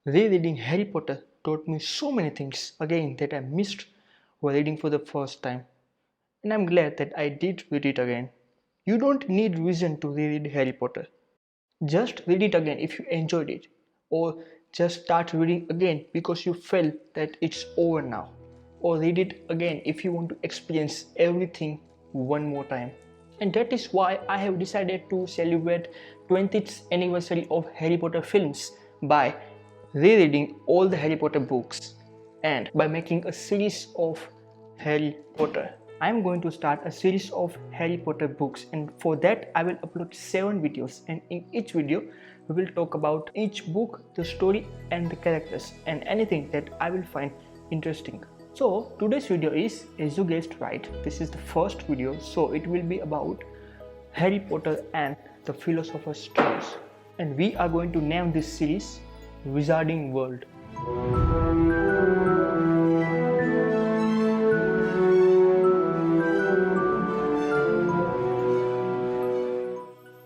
Rereading Harry Potter taught me so many things again that I missed while reading for the first time. And I'm glad that I did read it again. You don't need reason to reread Harry Potter. Just read it again if you enjoyed it, or just start reading again because you felt that it's over now, or read it again if you want to experience everything one more time. And that is why I have decided to celebrate 20th anniversary of Harry Potter films by rereading all the Harry Potter books and by making a series of Harry Potter. I am going to start a series of Harry Potter books, and for that I will upload 7 videos, and in each video we will talk about each book, the story and the characters and anything that I will find interesting. So today's video is, as you guessed right, this is the first video, so it will be about Harry Potter and the Philosopher's Stones, and we are going to name this series Wizarding World.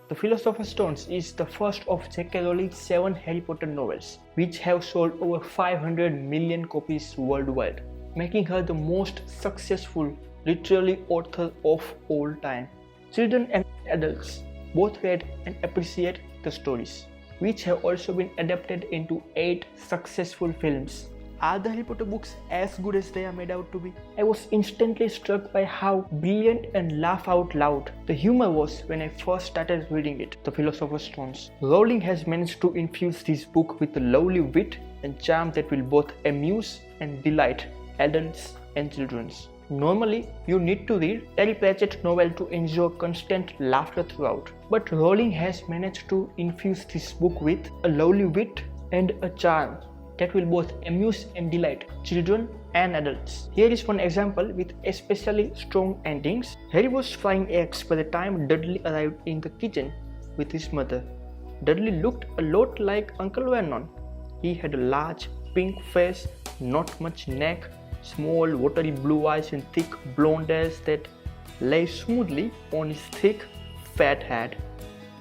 The Philosopher's Stones is the first of J.K. Rowling's 7 Harry Potter novels, which have sold over 500 million copies worldwide, making her the most successful literary author of all time. Children and adults both read and appreciate the stories, which have also been adapted into 8 successful films. Are the Harry Potter books as good as they are made out to be? I was instantly struck by how brilliant and laugh out loud the humor was when I first started reading it, The Philosopher's Stones. Rowling has managed to infuse this book with a lovely wit and charm that will both amuse and delight adults and children. Normally, you need to read Terry Pratchett's novel to enjoy constant laughter throughout, but Rowling has managed to infuse this book with a lovely wit and a charm that will both amuse and delight children and adults. Here is one example with especially strong endings. Harry was frying eggs by the time Dudley arrived in the kitchen with his mother. Dudley looked a lot like Uncle Vernon. He had a large pink face, not much neck, small watery blue eyes and thick blonde hair that lay smoothly on his thick, fat head.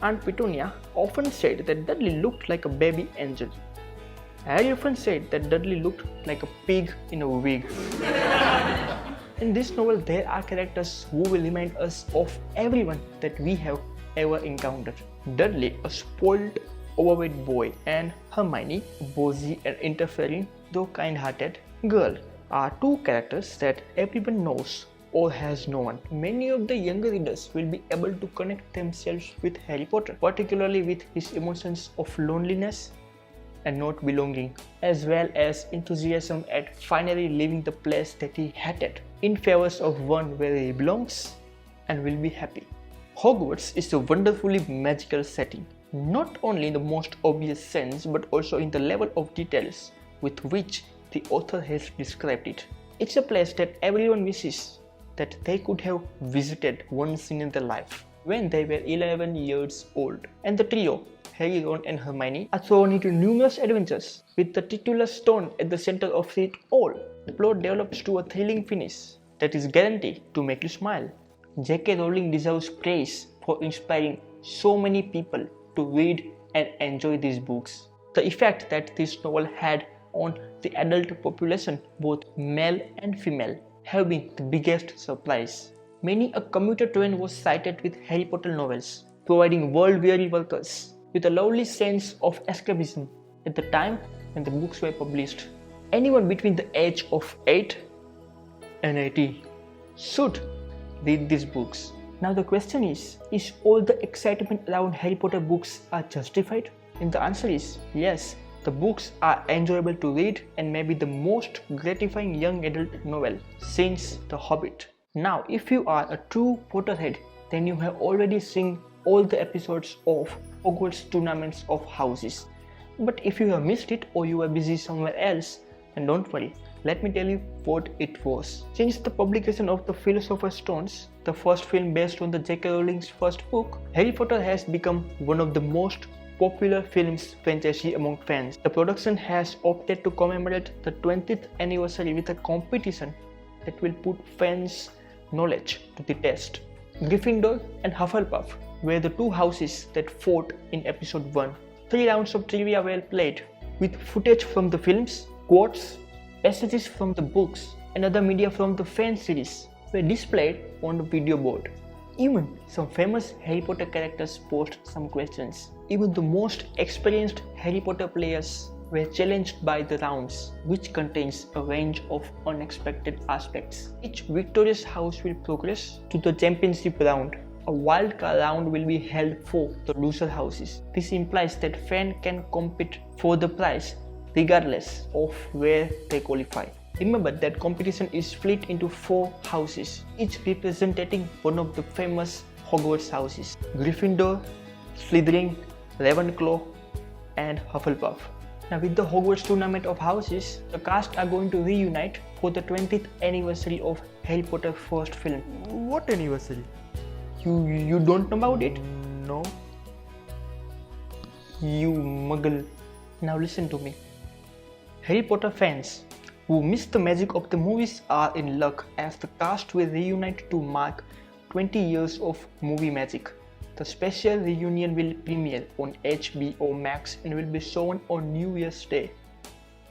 Aunt Petunia often said that Dudley looked like a baby angel. Harry often said that Dudley looked like a pig in a wig. In this novel, there are characters who will remind us of everyone that we have ever encountered. Dudley, a spoiled, overweight boy, and Hermione, a boozy and interfering, though kind-hearted girl, are 2 characters that everyone knows or has known. Many of the younger readers will be able to connect themselves with Harry Potter, particularly with his emotions of loneliness and not belonging, as well as enthusiasm at finally leaving the place that he hated in favor of one where he belongs and will be happy. Hogwarts is a wonderfully magical setting, not only in the most obvious sense but also in the level of details with which the author has described it. It's a place that everyone wishes that they could have visited once in their life when they were 11 years old. And the trio, Harry, Ron and Hermione, are thrown into numerous adventures with the titular stone at the center of it all. The plot develops to a thrilling finish that is guaranteed to make you smile. J.K. Rowling deserves praise for inspiring so many people to read and enjoy these books. The effect that this novel had on the adult population, both male and female, have been the biggest surprise. Many a commuter train was sighted with Harry Potter novels, providing world-weary workers with a lovely sense of escapism at the time when the books were published. Anyone between the age of 8 and 80 should read these books. Now the question is all the excitement around Harry Potter books are justified? And the answer is yes. The books are enjoyable to read and may be the most gratifying young adult novel since The Hobbit. Now, if you are a true Potterhead, then you have already seen all the episodes of Hogwarts Tournaments of Houses. But if you have missed it or you are busy somewhere else, then don't worry, let me tell you what it was. Since the publication of The Philosopher's Stones, the first film based on the J.K. Rowling's first book, Harry Potter has become one of the most popular films franchise among fans. The production has opted to commemorate the 20th anniversary with a competition that will put fans' knowledge to the test. Gryffindor and Hufflepuff were the 2 houses that fought in episode 1. 3 rounds of trivia were played, with footage from the films, quotes, passages from the books, and other media from the fan series were displayed on the video board. Even some famous Harry Potter characters posed some questions. Even the most experienced Harry Potter players were challenged by the rounds, which contains a range of unexpected aspects. Each victorious house will progress to the championship round. A wildcard round will be held for the loser houses. This implies that fans can compete for the prize regardless of where they qualify. Remember that competition is split into 4 houses, each representing one of the famous Hogwarts houses: Gryffindor, Slytherin, Ravenclaw, and Hufflepuff. Now with the Hogwarts tournament of houses, the cast are going to reunite for the 20th anniversary of Harry Potter first film. What anniversary? You don't know about it? No. You muggle. Now listen to me. Harry Potter fans who missed the magic of the movies are in luck, as the cast will reunite to mark 20 years of movie magic. The special reunion will premiere on HBO Max and will be shown on New Year's Day,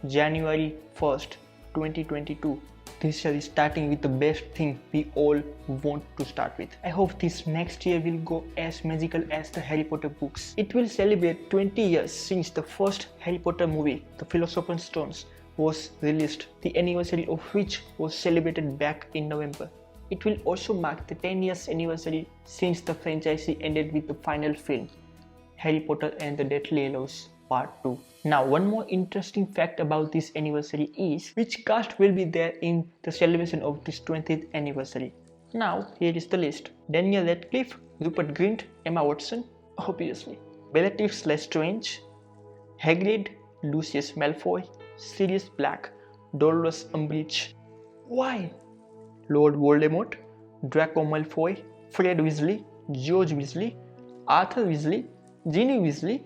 January 1st, 2022. This year is starting with the best thing we all want to start with. I hope this next year will go as magical as the Harry Potter books. It will celebrate 20 years since the first Harry Potter movie, The Philosopher's Stones, was released, the anniversary of which was celebrated back in November. It will also mark the 10 years anniversary since the franchise ended with the final film, Harry Potter and the Deathly Hallows Part 2. Now, one more interesting fact about this anniversary is which cast will be there in the celebration of this 20th anniversary. Now, here is the list: Daniel Radcliffe, Rupert Grint, Emma Watson, obviously, Bellatrix Lestrange, Hagrid, Lucius Malfoy, Sirius Black, Dolores Umbridge. Why? Lord Voldemort, Draco Malfoy, Fred Weasley, George Weasley, Arthur Weasley, Ginny Weasley,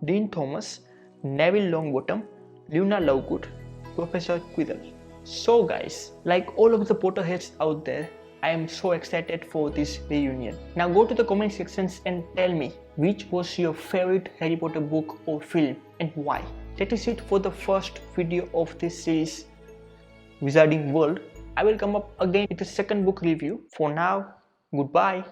Dean Thomas, Neville Longbottom, Luna Lovegood, Professor Quirrell. So guys, like all of the Potterheads out there, I am so excited for this reunion. Now go to the comment sections and tell me which was your favorite Harry Potter book or film and why. That is it for the first video of this series, Wizarding World. I will come up again with the second book review. For now, goodbye.